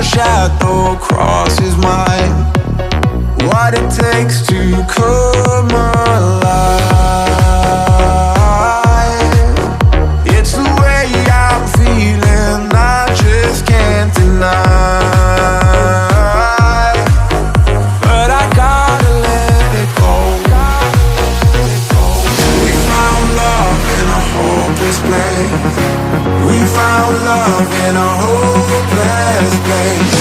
shadow crosses mine. What it takes to come alive. It's the way I'm feeling, I just can't deny. But I gotta let it go. We found love in a hopeless place. We found love in a hopeless place.